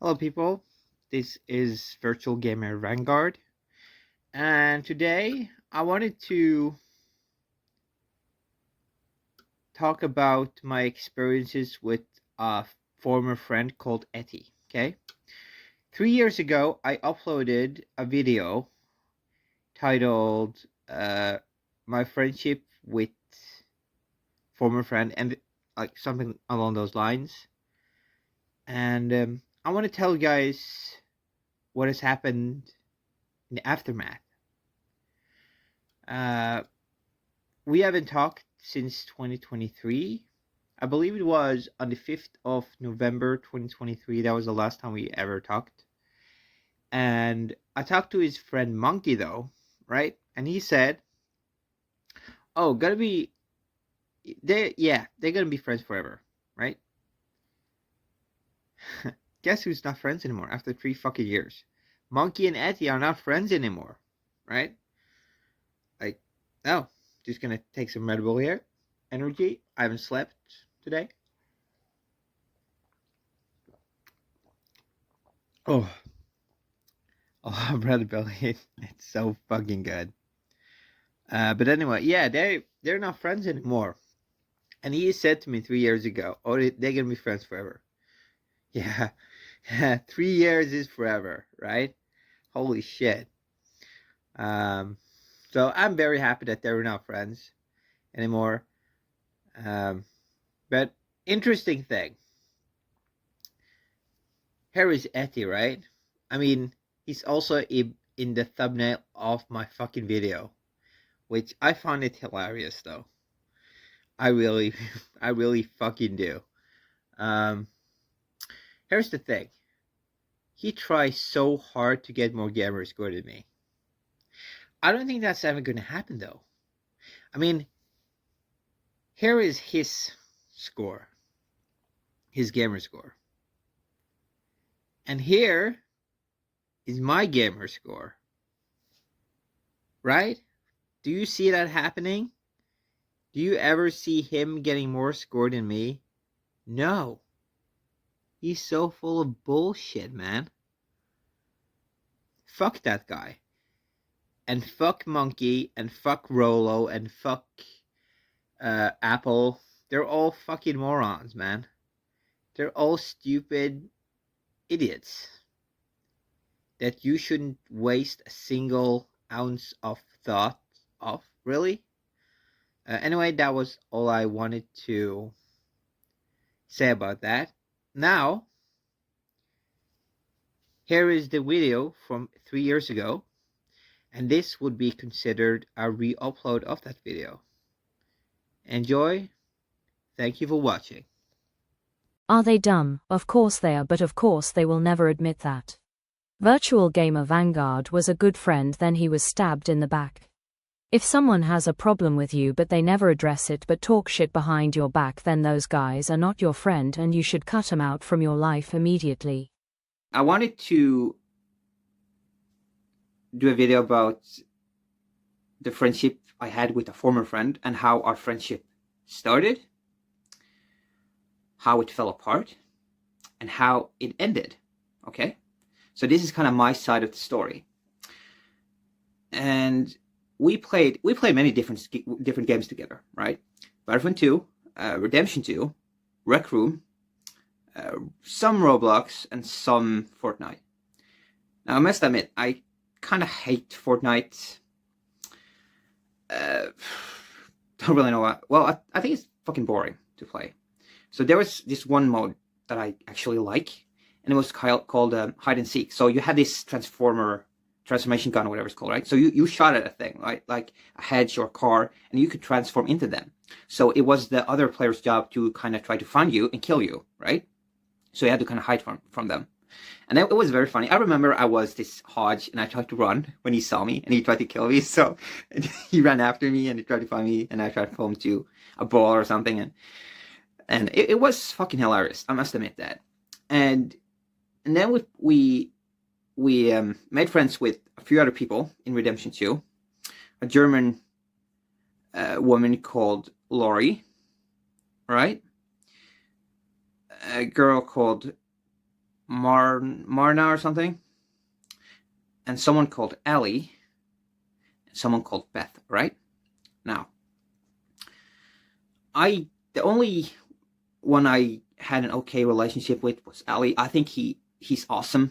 Hello, people. This is Virtual Gamer Vanguard, and today I wanted to talk about my experiences with a former friend called Etty. Okay, 3 years ago, I uploaded a video titled "My Friendship with Former Friend" and like something along those lines. And I want to tell you guys what has happened in the aftermath. Uh, we haven't talked since 2023. I believe it was on the 5th of November 2023. That was the last time we ever talked. And I talked to his friend Monkey, though, right? And he said, "Oh, gonna be they're gonna be friends forever, right?" Guess who's not friends anymore after 3 fucking years? Monkey and Etty are not friends anymore, right? Like, no, just gonna take some Red Bull here. Energy. I haven't slept today. Oh, oh, Brother Billy, it's so fucking good. But anyway, yeah, they're not friends anymore. And he said to me 3 years ago, "Oh, they're gonna be friends forever." Yeah, 3 years is forever, right? Holy shit. Um, so I'm very happy that they're not friends anymore. Um, but interesting thing, here is Etty, right? I mean, he's also in the thumbnail of my fucking video, which I found it hilarious though. I really, I really fucking do. Um, here's the thing. He tries so hard to get more gamer score than me. I don't think that's ever gonna happen though. I mean, here is his score, his gamer score. And here is my gamer score. Right? Do you see that happening? Do you ever see him getting more score than me? No. He's so full of bullshit, man. Fuck that guy. And fuck Monkey, and fuck Rolo, and fuck Apple. They're all fucking morons, man. They're all stupid idiots that you shouldn't waste a single ounce of thought of, really. Anyway, that was all I wanted to say about that. Now, here is the video from 3 years ago, and this would be considered a re-upload of that video. Enjoy. Thank you for watching. Are they dumb? Of course they are, but of course they will never admit that. Virtual Gamer Vanguard was a good friend, then he was stabbed in the back. If someone has a problem with you but they never address it but talk shit behind your back, then those guys are not your friend and you should cut them out from your life immediately. I wanted to do a video about the friendship I had with a former friend and how our friendship started, how it fell apart, and how it ended. Okay? So this is kind of my side of the story. And we played many different games together, right? Battlefront 2, Redemption 2, Rec Room, some Roblox, and some Fortnite. Now, I must admit, I kind of hate Fortnite. Don't really know what. Well, I think it's fucking boring to play. So there was this one mode that I actually like, and it was called hide and seek. So you had this transformation gun or whatever it's called, right? So you shot at a thing, right? Like a hedge or a car, and you could transform into them. So it was the other player's job to kind of try to find you and kill you, right? So you had to kind of hide from them. And it was very funny. I remember I was this Hodge, and I tried to run when he saw me, and he tried to kill me. So he ran after me, and he tried to find me, and I tried to pull him to a ball or something, and it was fucking hilarious. I must admit that. And then we made friends with a few other people in Redemption 2. A German woman called Lori, right? A girl called Marna or something, and someone called Ellie, and someone called Beth, right? Now, the only one I had an okay relationship with was Ellie. I think he's awesome.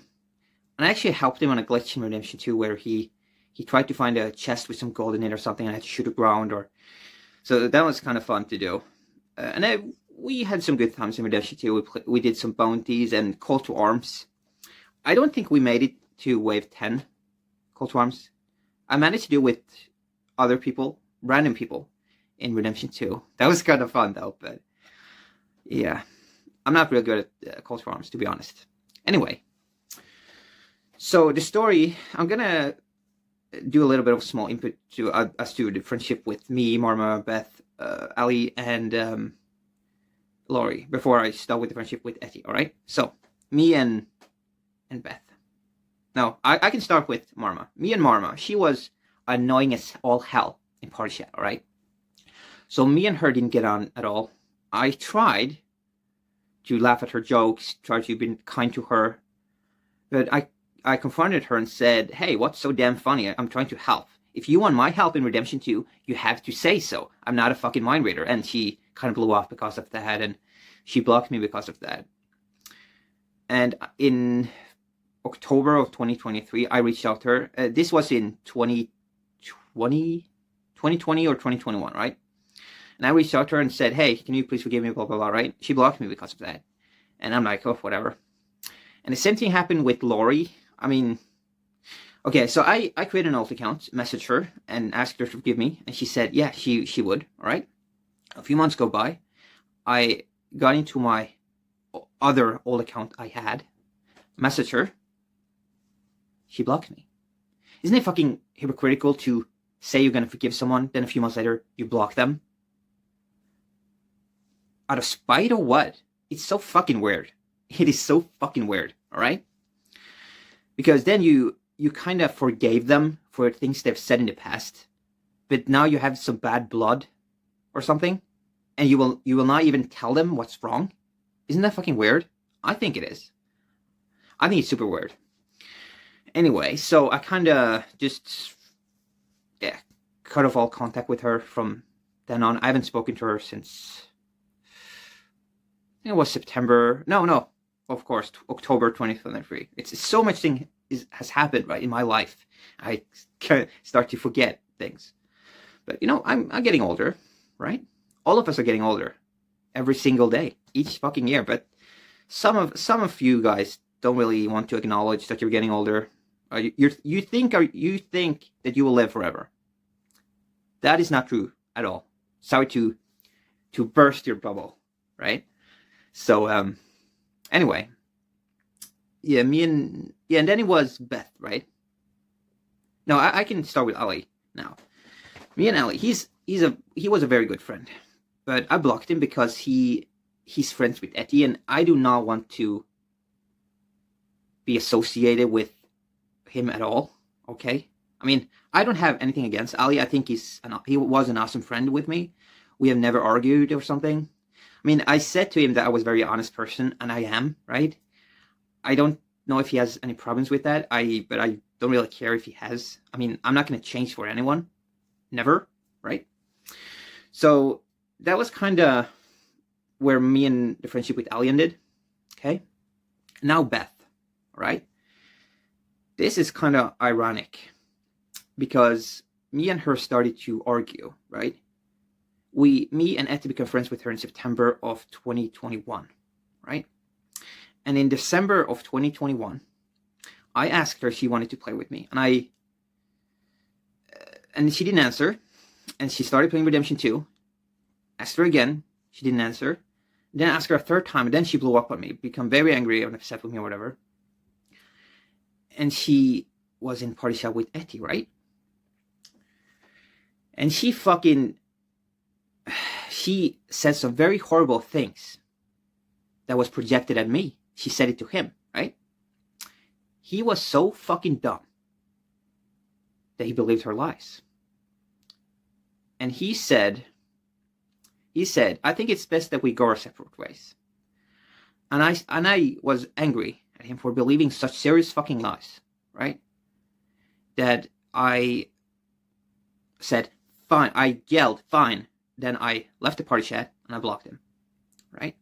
And I actually helped him on a glitch in Redemption 2 where he tried to find a chest with some gold in it or something, and I had to shoot a ground, or so that was kind of fun to do. We had some good times in Redemption 2. We did some bounties and call to arms. I don't think we made it to wave 10 call to arms. I managed to do it with other people, random people, in Redemption 2. That was kind of fun though, but yeah, I'm not real good at call to arms, to be honest. Anyway, so the story, I'm gonna do a little bit of small input to us to the friendship with me, Marma, Beth, Ali, and Laurie before I start with the friendship with Etty. All right, so me and Beth. No, I can start with Marma. Me and Marma, she was annoying as all hell in party chat. All right, so me and her didn't get on at all. I tried to laugh at her jokes, tried to be kind to her, but I confronted her and said, hey, what's so damn funny? I'm trying to help. If you want my help in Redemption 2, you have to say so. I'm not a fucking mind reader. And she kind of blew off because of that, and she blocked me because of that. And in October of 2023, I reached out to her. This was in 2020 or 2021, right? And I reached out to her and said, hey, can you please forgive me, blah, blah, blah, right? She blocked me because of that. And I'm like, oh, whatever. And the same thing happened with Laurie. I mean, okay, so I created an alt account, messaged her, and asked her to forgive me. And she said, yeah, she would, all right? A few months go by. I got into my other old account I had, messaged her. She blocked me. Isn't it fucking hypocritical to say you're going to forgive someone, then a few months later, you block them? Out of spite or what? It's so fucking weird. It is so fucking weird, all right? Because then you kind of forgave them for things they've said in the past, but now you have some bad blood or something, and you will not even tell them what's wrong. Isn't that fucking weird? I think it is. I think it's super weird. Anyway, so I kind of just cut off all contact with her from then on. I haven't spoken to her since, I think it was September. No, of course, October 2023. It's so much thing has happened, right, in my life. I start to forget things. But, I'm getting older, right? All of us are getting older every single day, each fucking year. But some of you guys don't really want to acknowledge that you're getting older. You think that you will live forever. That is not true at all. Sorry to burst your bubble, right? So anyway, and then it was Beth, right? No, I can start with Ali now. Me and Ali, he was a very good friend, but I blocked him because he's friends with Etty, and I do not want to be associated with him at all. Okay, I mean, I don't have anything against Ali. I think he was an awesome friend with me. We have never argued or something. I mean, I said to him that I was a very honest person, and I am, right? I don't know if he has any problems with that. But I don't really care if he has. I mean, I'm not going to change for anyone. Never, right? So that was kind of where me and the friendship with Ali ended. Okay? Now Beth, right? This is kind of ironic because me and her started to argue, right? Me and Etty became friends with her in September of 2021, right? And in December of 2021, I asked her if she wanted to play with me, and she didn't answer, and she started playing Redemption 2. Asked her again, she didn't answer. Then asked her a third time, and then she blew up on me, become very angry and upset with me or whatever. And she was in party chat with Etty, right? And she said some very horrible things that was projected at me. She said it to him, right? He was so fucking dumb that he believed her lies. And he said, I think it's best that we go our separate ways. And I was angry at him for believing such serious fucking lies, right? That I said, fine, I yelled, fine. Then I left the party chat and I blocked him, right?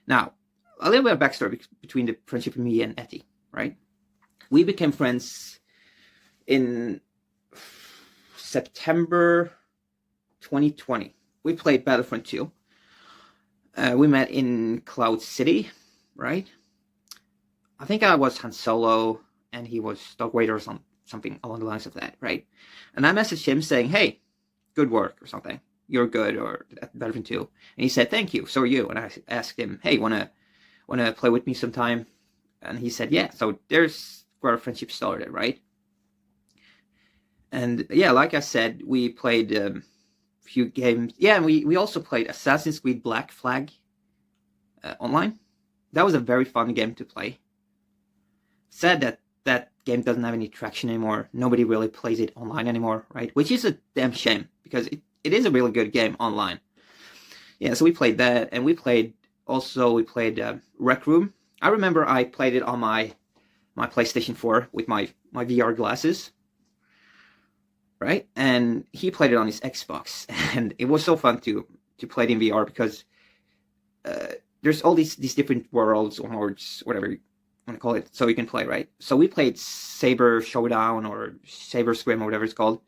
Now, a little bit of backstory between the friendship of me and Etty, right? We became friends in September 2020. We played Battlefront 2. We met in Cloud City, right? I think I was Han Solo and he was Dog Waiter or something along the lines of that, right? And I messaged him saying, hey, good work or something. You're good, or at Battlefront 2. And he said, thank you, so are you. And I asked him, hey, wanna play with me sometime? And he said, yeah. So there's where our friendship started, right? And yeah, like I said, we played a few games. Yeah, and we also played Assassin's Creed Black Flag online. That was a very fun game to play. Sad that that game doesn't have any traction anymore. Nobody really plays it online anymore, right? Which is a damn shame, because it is a really good game online. Yeah, so we played that, and we played Rec Room. I remember I played it on my PlayStation 4 with my VR glasses, right? And he played it on his Xbox, and it was so fun to play it in VR, because there's all these different worlds or modes, whatever you want to call it, so you can play, right? So we played Saber Showdown or Saber Scrim or whatever it's called,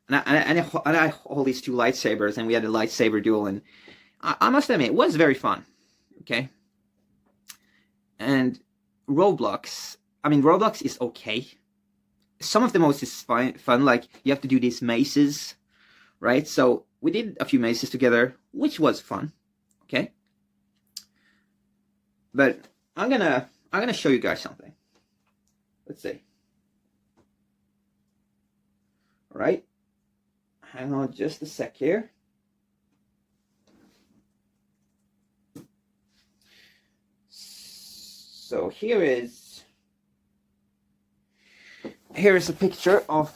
and I hold these two lightsabers, and we had a lightsaber duel, and I must admit, it was very fun, okay? And Roblox, I mean, Roblox is okay. Some of the most is fun, like you have to do these mazes, right? So we did a few mazes together, which was fun, okay? But I'm gonna show you guys something. Let's see. All right, hang on just a sec here. So here is a picture of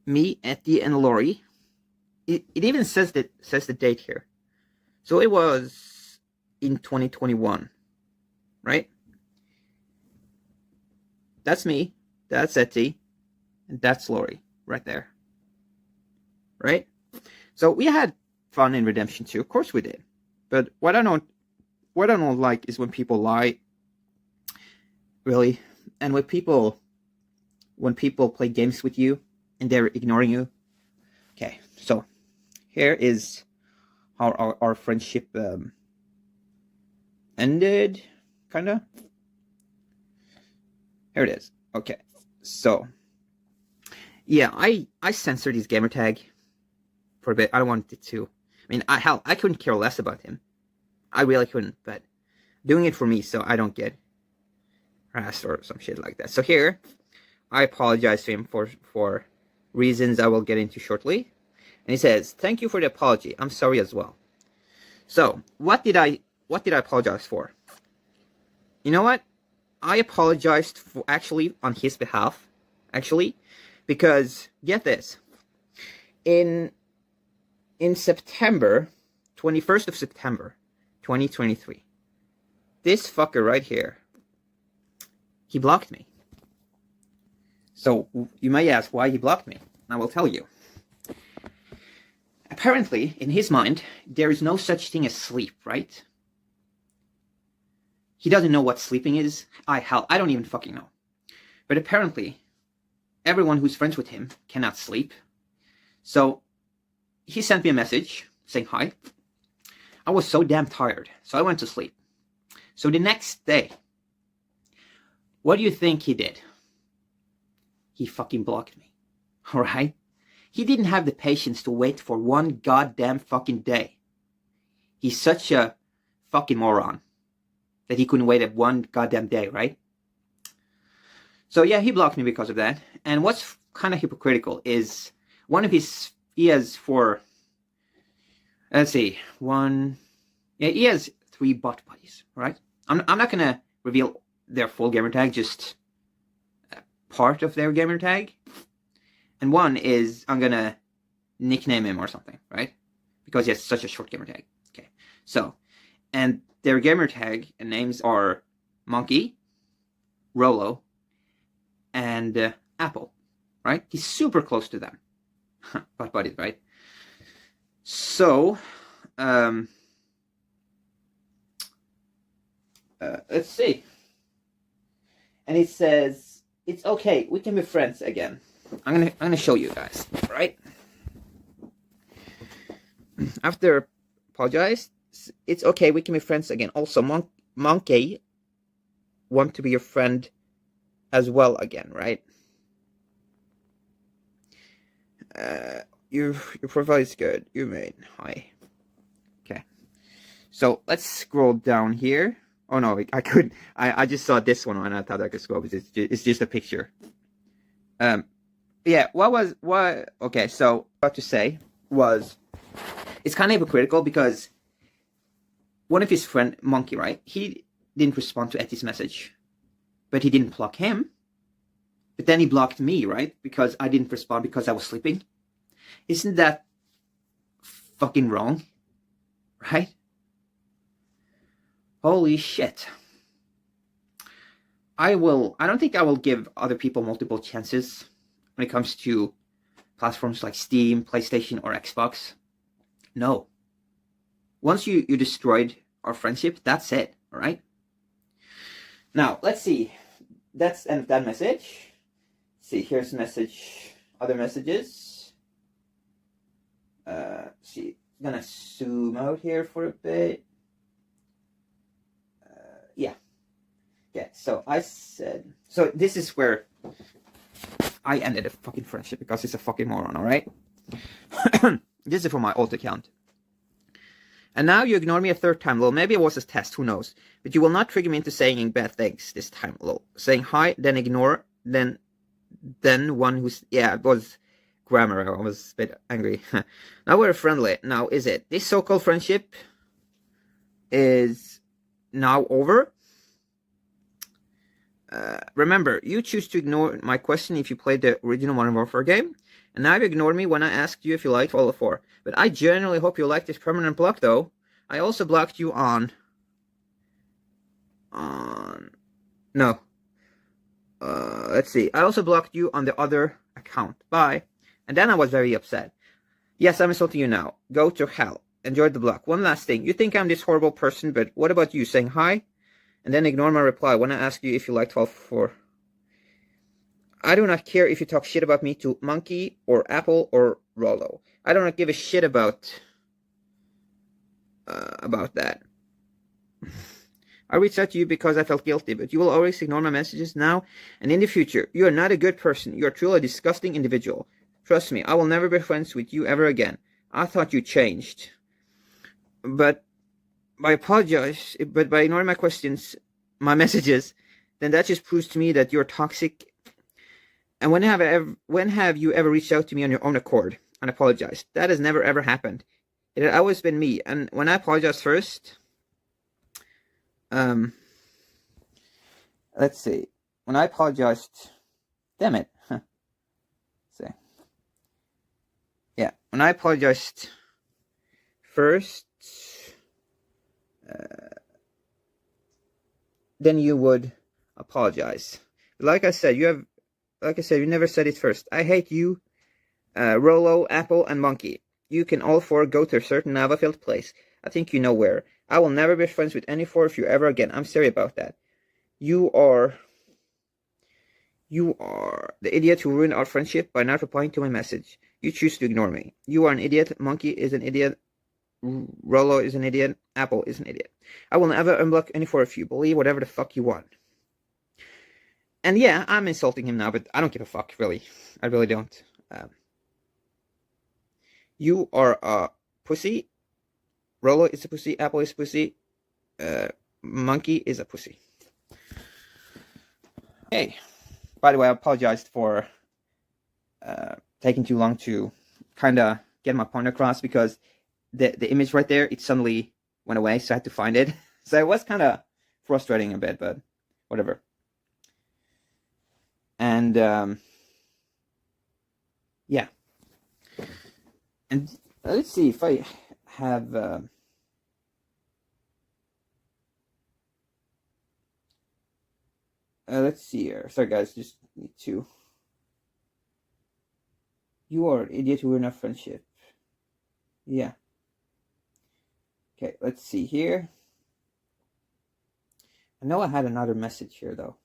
me, Etty, and Lori. It even says the date here. So it was in 2021, right? That's me, that's Etty, and that's Lori right there. Right? So we had fun in Redemption 2, of course we did. But what I don't like is when people lie. Really. And when people play games with you and they're ignoring you. Okay, so here is how our friendship ended, kinda. Here it is. Okay, so yeah, I censored his gamer tag for a bit. I don't want it to. I mean, I couldn't care less about him. I really couldn't, but doing it for me so I don't get harassed or some shit like that. So here, I apologize to him for reasons I will get into shortly. And he says, thank you for the apology. I'm sorry as well. So, what did I apologize for? You know what? I apologized for, actually, on his behalf, actually, because, get this, in September, 21st of September, 2023, this fucker right here, he blocked me. So, you may ask why he blocked me. I will tell you. Apparently, in his mind, there is no such thing as sleep, right? He doesn't know what sleeping is. I don't even fucking know. But apparently, everyone who's friends with him cannot sleep. So, he sent me a message saying hi. I was so damn tired, so I went to sleep. So the next day, what do you think he did? He fucking blocked me. Alright? He didn't have the patience to wait for one goddamn fucking day. He's such a fucking moron that he couldn't wait at one goddamn day, right? So yeah, he blocked me because of that. And what's kind of hypocritical is he has 3 bot buddies, right? I'm not gonna reveal their full gamer tag, just part of their gamer tag. And one is, I'm gonna nickname him or something, right? Because he has such a short gamer tag. Okay, so, and their gamer tag and names are Monkey, Rolo, and Apple, right? He's super close to them. Butt buddies, right? So, let's see. And it says, it's okay, we can be friends again. I'm gonna show you guys, right? After apologize, it's okay, we can be friends again. Also, Monkey want to be your friend as well again, right? Your profile is good. You made hi. Okay, so let's scroll down here. Oh no, I could. I just saw this one and I thought I could scroll, but it's just a picture. Yeah. What? Okay, so what to say was, it's kind of hypocritical because one of his friend Monkey, right? He didn't respond to Etty's message, but he didn't block him. But then he blocked me, right? Because I didn't respond because I was sleeping. Isn't that fucking wrong? Right? Holy shit. I don't think I will give other people multiple chances when it comes to platforms like Steam, PlayStation, or Xbox. No. Once you destroyed our friendship, that's it, alright? Now, let's see. That's end of that message. See, here's a message, other messages. See, I'm gonna zoom out here for a bit. Yeah. So I said, so this is where I ended a fucking friendship because he's a fucking moron, alright? This is for my alt account. And now you ignore me a third time, lol. Maybe it was a test, who knows? But you will not trigger me into saying bad things this time, lol. Saying hi, then ignore, then one who's, yeah, it was grammar. I was a bit angry. Now we're friendly. Now is it? This so-called friendship is now over. Remember, you choose to ignore my question if you played the original Modern Warfare game, and now you ignored me when I asked you if you liked Fallout 4. But I genuinely hope you like this permanent block, though. I also blocked you on... No. Let's see. I also blocked you on the other account. Bye. And then I was very upset. Yes, I'm insulting you now. Go to hell. Enjoy the block. One last thing. You think I'm this horrible person, but what about you saying hi? And then ignore my reply when I ask you if you liked Fallout 4. I do not care if you talk shit about me to Monkey or Apple or Rollo. I do not give a shit about that. I reached out to you because I felt guilty, but you will always ignore my messages now and in the future. You are not a good person. You are truly a disgusting individual. Trust me, I will never be friends with you ever again. I thought you changed. But by ignoring my questions, my messages, then that just proves to me that you're toxic. And when have you ever reached out to me on your own accord and apologized? That has never ever happened. It had always been me. And when I apologized first, let's see. When I apologized, damn it. See. Yeah, when I apologized first, then you would apologize. Like I said, you never said it first. I hate you, Rollo, Apple, and Monkey. You can all four go to a certain lava-filled place. I think you know where. I will never be friends with any four of you ever again. I'm sorry about that. You are the idiot who ruined our friendship by not replying to my message. You choose to ignore me. You are an idiot. Monkey is an idiot. Rollo is an idiot. Apple is an idiot. I will never unblock any four of you. Believe whatever the fuck you want. And yeah, I'm insulting him now, but I don't give a fuck, really. I really don't. You are a pussy. Rollo is a pussy. Apple is a pussy. Monkey is a pussy. Hey, by the way, I apologized for taking too long to kind of get my point across because the image right there, it suddenly went away, so I had to find it. So it was kind of frustrating a bit, but whatever. And yeah. And let's see if I have Let's see here. Sorry, guys. Just need to. You are an idiot who ruined our friendship. Yeah. Okay, let's see here. I know I had another message here, though.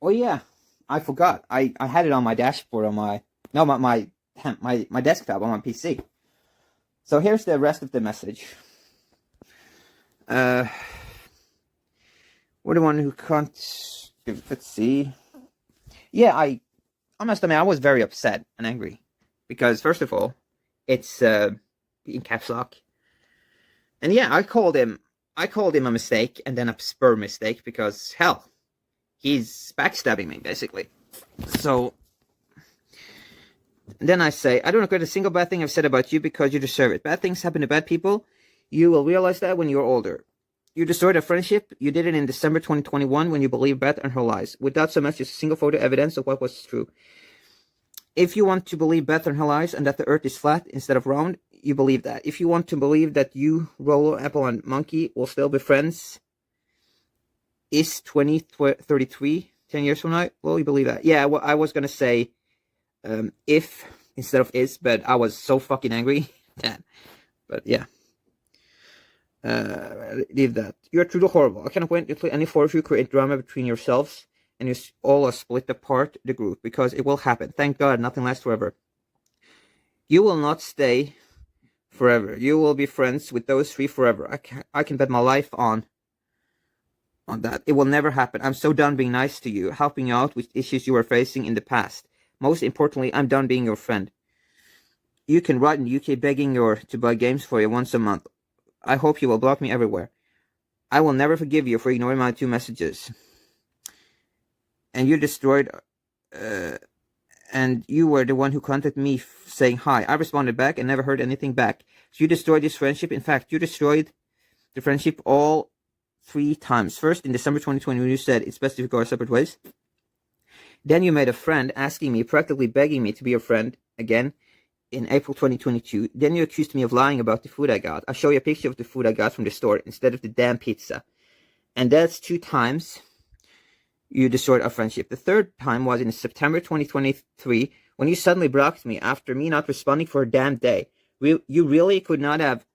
Oh, yeah. I forgot. I had it on my dashboard on my... No, my desktop on my PC. So here's the rest of the message. We're the one who can't... Let's see. Yeah, I must admit, I was very upset and angry. Because, first of all, it's in caps lock. And yeah, I called him a mistake and then a spur mistake because, hell, he's backstabbing me, basically. So, then I say, I don't regret a single bad thing I've said about you because you deserve it. Bad things happen to bad people. You will realize that when you're older. You destroyed a friendship. You did it in December 2021 when you believed Beth and her lies, without so much as a single photo evidence of what was true. If you want to believe Beth and her lies and that the earth is flat instead of round, you believe that. If you want to believe that you, Rolo, Apple, and Monkey will still be friends, is 2033, 10 years from now, well, you believe that. Yeah, well, I was going to say if instead of is, but I was so fucking angry. But yeah. Leave that. You're truly horrible. I cannot wait until any four of you create drama between yourselves and you all split apart the group because it will happen. Thank God nothing lasts forever. You will not stay forever. You will be friends with those three forever. I can bet my life on that. It will never happen. I'm so done being nice to you, helping you out with issues you were facing in the past. Most importantly, I'm done being your friend. You can write in the UK begging to buy games for you once a month. I hope you will block me everywhere. I will never forgive you for ignoring my 2 messages. And you destroyed... and you were the one who contacted me saying hi. I responded back and never heard anything back. So you destroyed this friendship. In fact, you destroyed the friendship all 3 times. First, in December 2020, when you said it's best if we go our separate ways. Then you made a friend asking me, practically begging me to be your friend again. In April 2022, then you accused me of lying about the food I got. I'll show you a picture of the food I got from the store instead of the damn pizza. And that's 2 times you destroyed our friendship. The third time was in September 2023 when you suddenly blocked me after me not responding for a damn day. You really could not have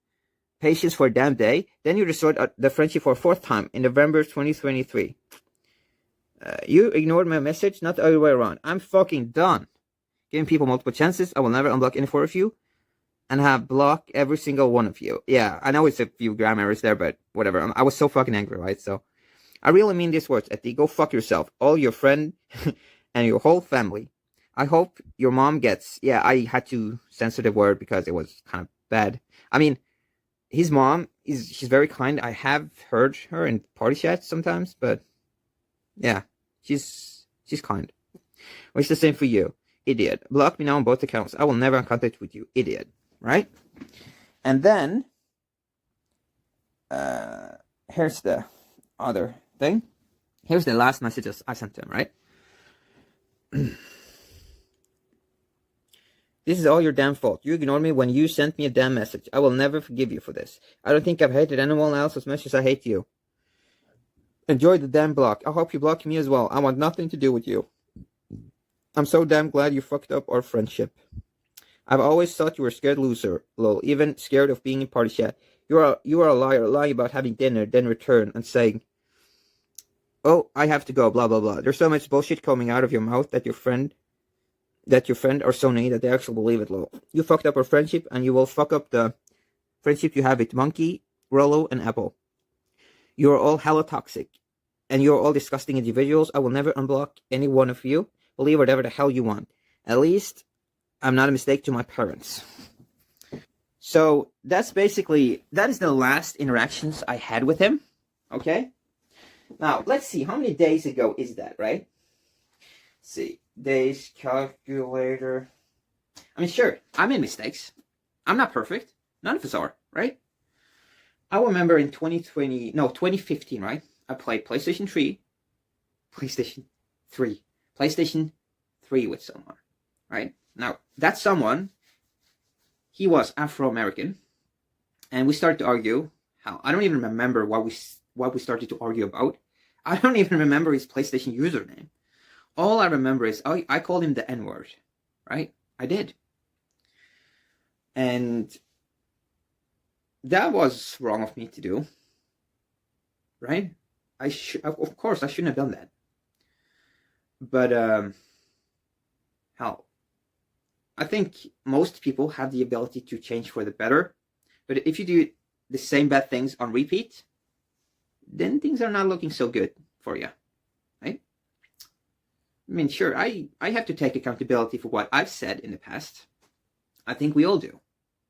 patience for a damn day. Then you destroyed the friendship for a 4th time in November 2023. You ignored my message, not the other way around. I'm fucking done giving people multiple chances. I will never unblock any 4 of you and have blocked every single one of you. Yeah, I know it's a few grammar errors there, but whatever. I was so fucking angry, right? So I really mean these words, Etty. Go fuck yourself. All your friend and your whole family. I hope your mom gets... Yeah, I had to censor the word because it was kind of bad. I mean, his mom, she's very kind. I have heard her in party chats sometimes, but yeah, she's kind. Well, it's the same for you. Idiot. Block me now on both accounts. I will never have contact with you. Idiot. Right? And then, here's the other thing. Here's the last messages I sent to him, right? This is all your damn fault. You ignored me when you sent me a damn message. I will never forgive you for this. I don't think I've hated anyone else as much as I hate you. Enjoy the damn block. I hope you block me as well. I want nothing to do with you. I'm so damn glad you fucked up our friendship. I've always thought you were a scared loser, lol, even scared of being in party chat. You are a liar, lying about having dinner, then return and saying, oh, I have to go, blah, blah, blah. There's so much bullshit coming out of your mouth that your friend are so neat that they actually believe it, lol. You fucked up our friendship, and you will fuck up the friendship you have with Monkey, Rollo, and Apple. You are all hella toxic, and you are all disgusting individuals. I will never unblock any one of you. Believe whatever the hell you want. At least, I'm not a mistake to my parents. So, that is the last interactions I had with him. Okay? Now, let's see. How many days ago is that, right? Let's see. Days, calculator. I mean, sure, I made mistakes. I'm not perfect. None of us are, right? I remember in 2015, right? I played PlayStation 3 with someone, right? Now, that someone, he was Afro-American, and we started to argue Hell, I don't even remember what we started to argue about. I don't even remember his PlayStation username. All I remember is I called him the N-word, right? I did. And that was wrong of me to do, right? Of course, I shouldn't have done that. But hell, I think most people have the ability to change for the better. But if you do the same bad things on repeat, then things are not looking so good for you, right? I mean, sure, I have to take accountability for what I've said in the past. I think we all do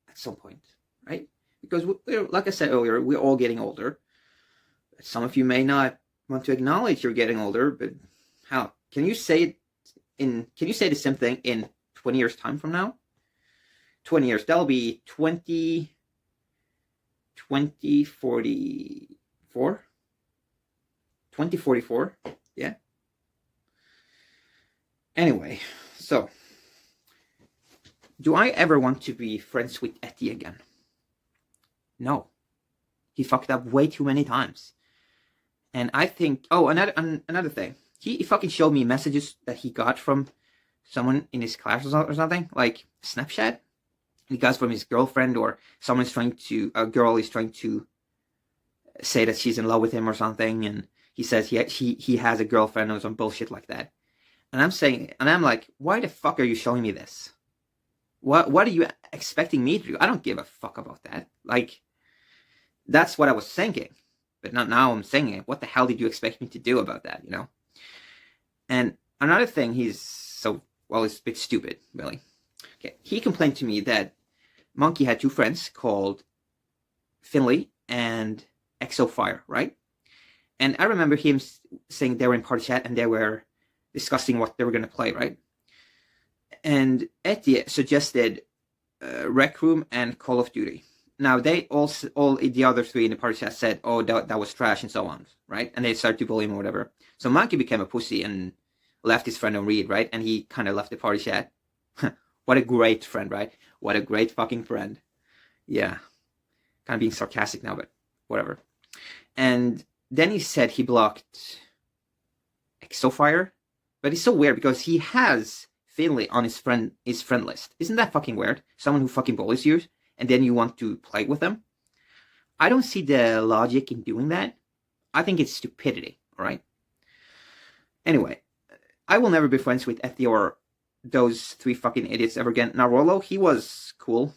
at some point, right? Because, like I said earlier, we're all getting older. Some of you may not want to acknowledge you're getting older, but how can you say the same thing in 20 years time from now? 20 years, that'll be 2044. Yeah. Anyway, so do I ever want to be friends with Etty again? No. He fucked up way too many times. And I think, another thing. He fucking showed me messages that he got from someone in his class or something, like Snapchat. He got from his girlfriend, or a girl is trying to say that she's in love with him or something, and he says he has a girlfriend or some bullshit like that. And I'm like, why the fuck are you showing me this? What are you expecting me to do? I don't give a fuck about that. Like, that's what I was thinking. But not now I'm saying it. What the hell did you expect me to do about that, you know? And another thing, it's a bit stupid, really. Okay, he complained to me that Monkey had two friends called Finley and ExoFire, right? And I remember him saying they were in party chat and they were discussing what they were going to play, right? And Etty suggested Rec Room and Call of Duty. Now, all the other three in the party chat said, oh, that was trash and so on, right? And they started to bully him or whatever. So Monkey became a pussy and left his friend on read, right? And he kind of left the party chat. What a great friend, right? What a great fucking friend. Yeah. Kind of being sarcastic now, but whatever. And then he said he blocked ExoFire. But it's so weird because he has Finley on his friend list. Isn't that fucking weird? Someone who fucking bullies you, and then you want to play with them? I don't see the logic in doing that. I think it's stupidity, alright? Anyway, I will never be friends with Etty or those three fucking idiots ever again. Now, Rollo, he was cool.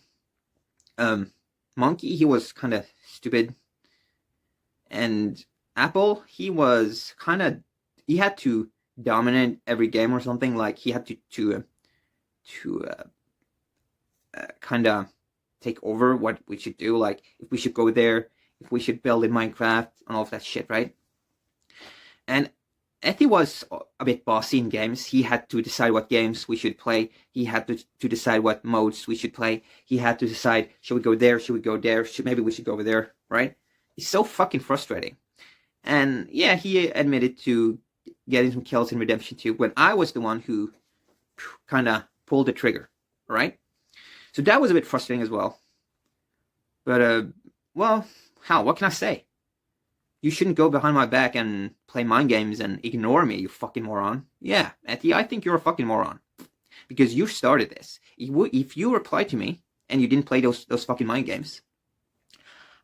Monkey, he was kind of stupid. And Apple, he was kind of... He had to dominate every game or something. Like, he had to kind of take over what we should do. Like, if we should go there, if we should build in Minecraft, and all of that shit, right? And Etty was a bit bossy in games. He had to decide what games we should play. He had to decide what modes we should play. He had to decide, should we go there? Should we go there? Maybe we should go over there, right? It's so fucking frustrating. And yeah, he admitted to getting some kills in Redemption 2 when I was the one who kind of pulled the trigger, right? So that was a bit frustrating as well. But, well, what can I say? You shouldn't go behind my back and play mind games and ignore me, you fucking moron. Yeah, Etty, I think you're a fucking moron. Because you started this. If you replied to me and you didn't play those fucking mind games,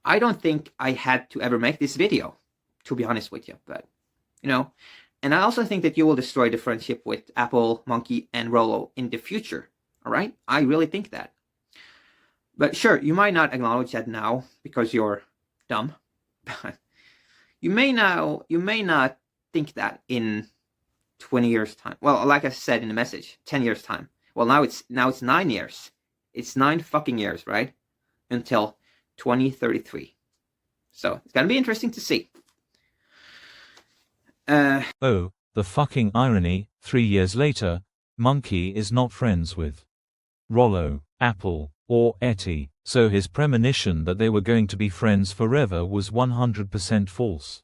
I don't think I had to ever make this video, to be honest with you. But, you know, and I also think that you will destroy the friendship with Apple, Monkey, and Rollo in the future. Alright? I really think that. But sure, you might not acknowledge that now because you're dumb. But you may not think that in 20 years' time. Well, like I said in the message, 10 years' time. Well, now it's 9 years. It's 9 fucking years, right? Until 2033. So, it's gonna be interesting to see. Oh, the fucking irony, 3 years later, Monkey is not friends with Rollo, Apple, or Etty, so his premonition that they were going to be friends forever was 100% false.